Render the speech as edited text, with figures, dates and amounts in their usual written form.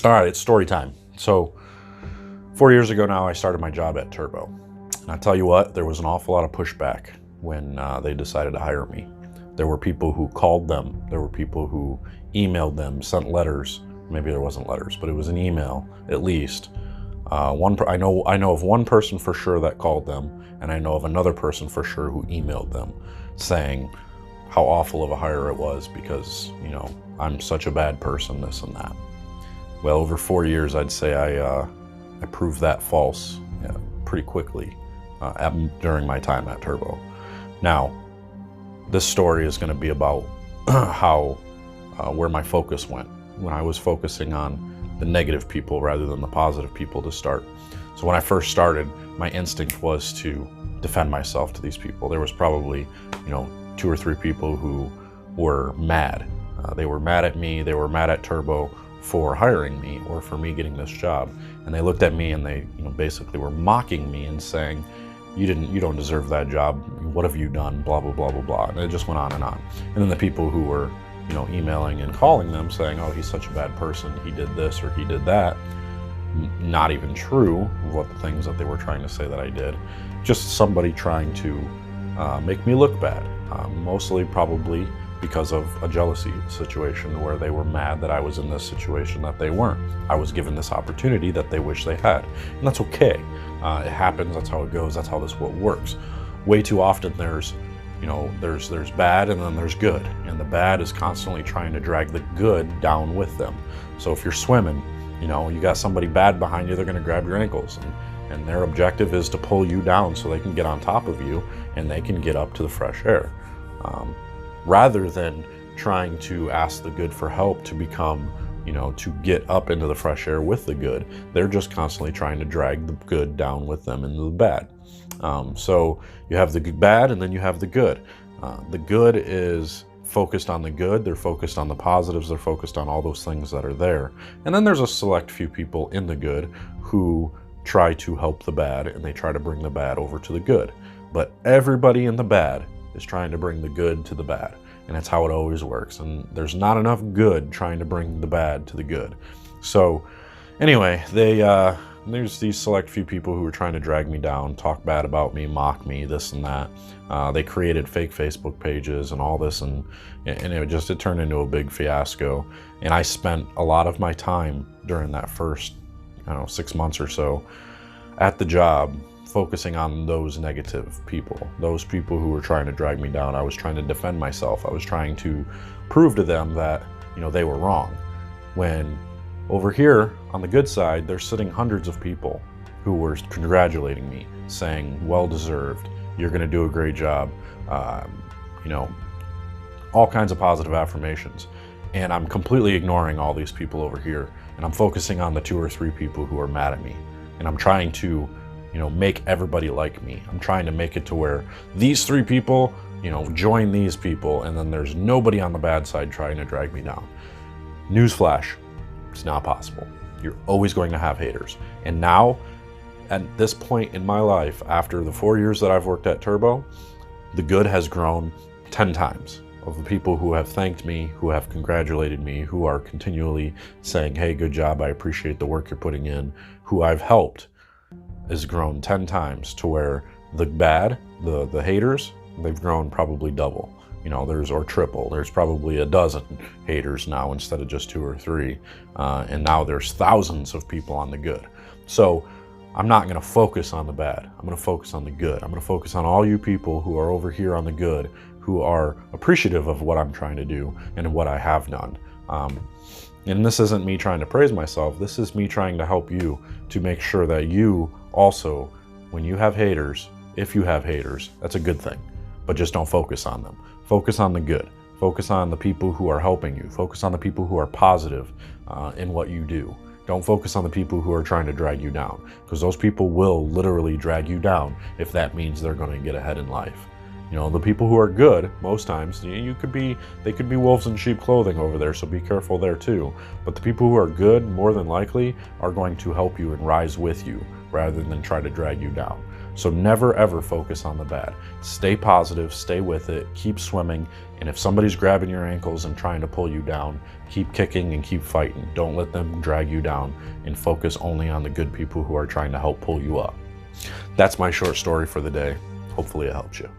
All right, it's story time. So 4 years ago now, I started my job at Turbo. And I tell you what, there was an awful lot of pushback when they decided to hire me. There were people who called them. There were people who emailed them, sent letters. Maybe there wasn't letters, but it was an email at least. I know of one person for sure that called them, and I know of another person for sure who emailed them, saying how awful of a hire it was because I'm such a bad person, this and that. Well, over 4 years, I'd say I proved that false pretty quickly during my time at Turbo. Now, this story is going to be about where my focus went when I was focusing on the negative people rather than the positive people to start. So when I first started, my instinct was to defend myself to these people. There was probably, 2 or 3 people who were mad. They were mad at me. They were mad at Turbo for hiring me or for me getting this job. And they looked at me and they, basically were mocking me and saying, you don't deserve that job. What have you done? Blah, blah, blah, blah, blah. And it just went on and on. And then the people who were, emailing and calling them saying, oh, he's such a bad person. He did this or he did that. Not even true what the things that they were trying to say that I did. Just somebody trying to make me look bad. Mostly probably because of a jealousy situation where they were mad that I was in this situation that they weren't. I was given this opportunity that they wish they had. And that's okay. It happens, that's how it goes, that's how this world works. Way too often there's bad and then there's good. And the bad is constantly trying to drag the good down with them. So if you're swimming, you got somebody bad behind you, they're gonna grab your ankles. And their objective is to pull you down so they can get on top of you and they can get up to the fresh air. Rather than trying to ask the good for help to become, to get up into the fresh air with the good, they're just constantly trying to drag the good down with them into the bad. So you have the bad and then you have the good. The good is focused on the good, they're focused on the positives, they're focused on all those things that are there. And then there's a select few people in the good who try to help the bad and they try to bring the bad over to the good. But everybody in the bad is trying to bring the good to the bad. And that's how it always works. And there's not enough good trying to bring the bad to the good. So anyway, there's these select few people who are trying to drag me down, talk bad about me, mock me, this and that. They created fake Facebook pages and all this, and it turned into a big fiasco. And I spent a lot of my time during that first, 6 months or so at the job focusing on those negative people, those people who were trying to drag me down. I was trying to defend myself. I was trying to prove to them that, they were wrong. When over here on the good side, there's sitting hundreds of people who were congratulating me, saying, well deserved, you're going to do a great job, all kinds of positive affirmations. And I'm completely ignoring all these people over here. And I'm focusing on the 2 or 3 people who are mad at me. And I'm trying to make everybody like me. I'm trying to make it to where these 3 people, join these people, and then there's nobody on the bad side trying to drag me down. Newsflash, it's not possible. You're always going to have haters. And now, at this point in my life, after the 4 years that I've worked at Turbo, the good has grown 10 times. Of the people who have thanked me, who have congratulated me, who are continually saying, hey, good job, I appreciate the work you're putting in, who I've helped, has grown 10 times to where the bad, the haters, they've grown probably double, or triple. There's probably a dozen haters now instead of just 2 or 3. And now there's thousands of people on the good. So I'm not going to focus on the bad. I'm going to focus on the good. I'm going to focus on all you people who are over here on the good, who are appreciative of what I'm trying to do and what I have done. And this isn't me trying to praise myself. This is me trying to help you to make sure that you also, when you have haters, if you have haters, that's a good thing. But just don't focus on them. Focus on the good. Focus on the people who are helping you. Focus on the people who are positive in what you do. Don't focus on the people who are trying to drag you down, because those people will literally drag you down if that means they're going to get ahead in life. The people who are good, most times, they could be wolves in sheep clothing over there, so be careful there too. But the people who are good, more than likely, are going to help you and rise with you rather than try to drag you down. So never ever focus on the bad. Stay positive, stay with it, keep swimming, and if somebody's grabbing your ankles and trying to pull you down, keep kicking and keep fighting. Don't let them drag you down, and focus only on the good people who are trying to help pull you up. That's my short story for the day. Hopefully it helps you.